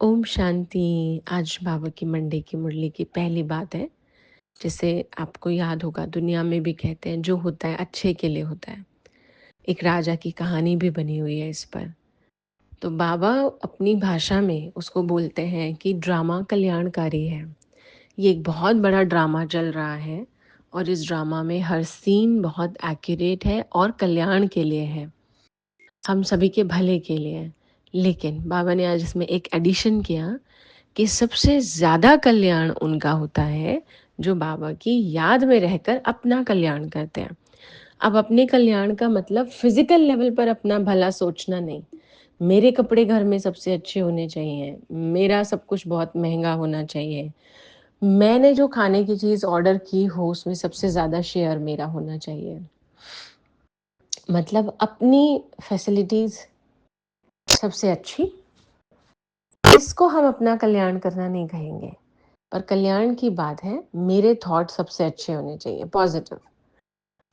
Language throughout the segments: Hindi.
ओम शांति। आज बाबा की मंडे की मुरली की पहली बात है। जैसे आपको याद होगा, दुनिया में भी कहते हैं जो होता है अच्छे के लिए होता है। एक राजा की कहानी भी बनी हुई है इस पर। तो बाबा अपनी भाषा में उसको बोलते हैं कि ड्रामा कल्याणकारी है। ये एक बहुत बड़ा ड्रामा चल रहा है और इस ड्रामा में हर सीन बहुत एक्यूरेट है और कल्याण के लिए है, हम सभी के भले के लिए है। लेकिन बाबा ने आज इसमें एक एडिशन किया कि सबसे ज़्यादा कल्याण उनका होता है जो बाबा की याद में रहकर अपना कल्याण करते हैं। अब अपने कल्याण का मतलब फिजिकल लेवल पर अपना भला सोचना नहीं। मेरे कपड़े घर में सबसे अच्छे होने चाहिए, मेरा सब कुछ बहुत महंगा होना चाहिए, मैंने जो खाने की चीज़ ऑर्डर की हो उसमें सबसे ज़्यादा शेयर मेरा होना चाहिए। मतलब अपनी फैसिलिटीज़ सबसे अच्छी, इसको हम अपना कल्याण करना नहीं कहेंगे। पर कल्याण की बात है, मेरे थॉट सबसे अच्छे होने चाहिए, पॉजिटिव।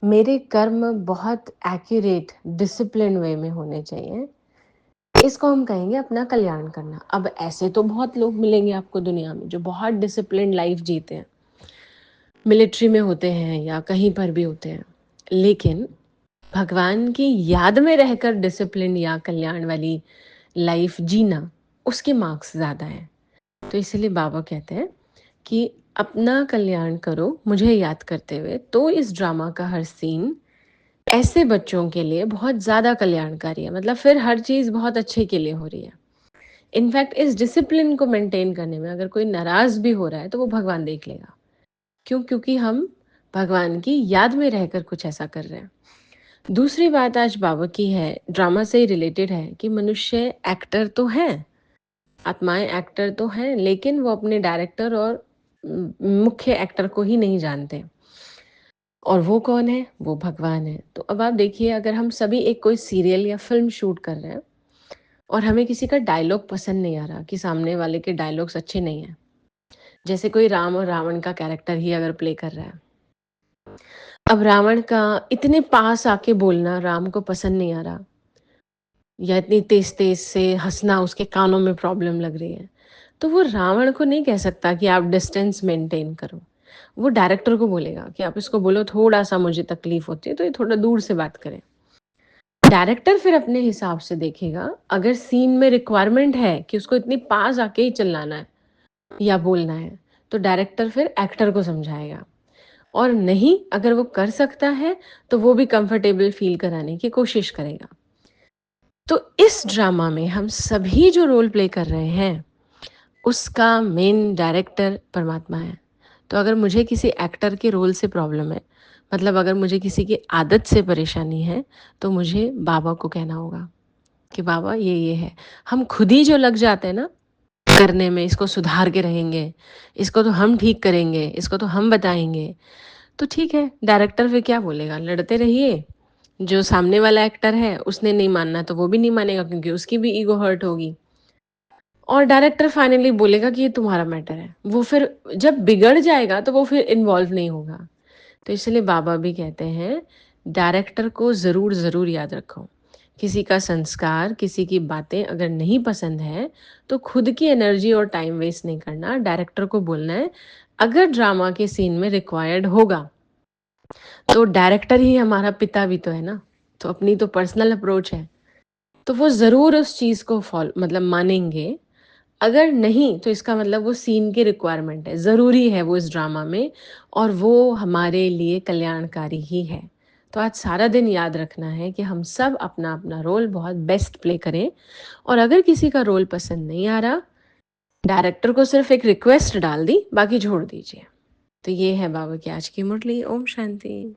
मेरे कर्म बहुत एक्यूरेट डिसिप्लिन वे में होने चाहिए। इसको हम कहेंगे अपना कल्याण करना। अब ऐसे तो बहुत लोग मिलेंगे आपको दुनिया में जो बहुत डिसिप्लिन लाइफ जीते हैं, मिलिट्री में होते हैं या कहीं पर भी होते हैं, लेकिन भगवान की याद में रहकर डिसिप्लिन या कल्याण वाली लाइफ जीना, उसके मार्क्स ज़्यादा हैं। तो इसलिए बाबा कहते हैं कि अपना कल्याण करो मुझे याद करते हुए, तो इस ड्रामा का हर सीन ऐसे बच्चों के लिए बहुत ज़्यादा कल्याणकारी है। मतलब फिर हर चीज़ बहुत अच्छे के लिए हो रही है। इनफैक्ट इस डिसिप्लिन को मेंटेन करने में अगर कोई नाराज़ भी हो रहा है तो वो भगवान देख लेगा। क्यों? क्योंकि हम भगवान की याद में रहकर कुछ ऐसा कर रहे हैं। दूसरी बात आज बाबा की है, ड्रामा से ही रिलेटेड है, कि मनुष्य एक्टर तो हैं, आत्माएं एक्टर तो हैं, लेकिन वो अपने डायरेक्टर और मुख्य एक्टर को ही नहीं जानते। और वो कौन है? वो भगवान है। तो अब आप देखिए, अगर हम सभी एक कोई सीरियल या फ़िल्म शूट कर रहे हैं और हमें किसी का डायलॉग पसंद नहीं आ रहा, कि सामने वाले के डायलॉग्स अच्छे नहीं हैं। जैसे कोई राम और रावण का कैरेक्टर ही अगर प्ले कर रहा है। अब रावण का इतने पास आके बोलना राम को पसंद नहीं आ रहा, या इतनी तेज़-तेज़ से हँसना उसके कानों में प्रॉब्लम लग रही है। तो वो रावण को नहीं कह सकता कि आप डिस्टेंस मेंटेन करो। वो डायरेक्टर को बोलेगा कि आप इसको बोलो थोड़ा-सा मुझे तकलीफ़ होती है, तो ये थोड़ा दूर से बात करें। डायरेक्टर फिर अपने हिसाब से देखेगा, अगर सीन में रिक्वायरमेंट है कि उसको इतनी पास आके ही चिल्लाना है या बोलना है, तो डायरेक्टर फिर एक्टर को समझाएगा। और नहीं, अगर वो कर सकता है, तो वो भी कंफर्टेबल फ़ील कराने की कोशिश करेगा। तो इस ड्रामा में हम सभी जो रोल प्ले कर रहे हैं, उसका मेन डायरेक्टर परमात्मा है। तो अगर मुझे किसी एक्टर के रोल से प्रॉब्लम है, मतलब अगर मुझे किसी की आदत से परेशानी है, तो मुझे बाबा को कहना होगा कि बाबा ये है। हम खुद ही जो लग जाते हैं ना करने में, इसको सुधार के रहेंगे, इसको तो हम ठीक करेंगे, इसको तो हम बताएँगे, तो ठीक है, डायरेक्टर फिर क्या बोलेगा? लड़ते रहिए। जो सामने वाला एक्टर है, उसने नहीं मानना तो वो भी नहीं मानेगा, क्योंकि उसकी भी ईगो हर्ट होगी। और डायरेक्टर फाइनली बोलेगा कि ये तुम्हारा मैटर है। वो फिर जब बिगड़ जाएगा तो वो फिर इन्वॉल्व नहीं होगा। तो इसलिए बाबा भी कहते हैं, डायरेक्टर को ज़रूर याद रखो। किसी का संस्कार, किसी की बातें अगर नहीं पसंद है, तो खुद की एनर्जी और टाइम वेस्ट नहीं करना, डायरेक्टर को बोलना है, अगर ड्रामा के सीन में रिक्वायर्ड होगा, तो डायरेक्टर ही हमारा पिता भी तो है ना, तो अपनी तो पर्सनल अप्रोच है। तो वो ज़रूर उस चीज़ को मतलब मानेंगे। अगर नहीं, तो इसका मतलब वो सीन की रिक्वायरमेंट है, ज़रूरी है वो इस ड्रामा में, और वो हमारे लिए कल्याणकारी ही है। तो आज सारा दिन याद रखना है कि हम सब अपना-अपना रोल बहुत बेस्ट प्ले करें, और अगर किसी का रोल पसंद नहीं आ रहा, डायरेक्टर को सिर्फ़ एक रिक्वेस्ट डाल दी, बाकी छोड़ दीजिए। तो ये है बाबा की आज की मुरली। ओम शांति।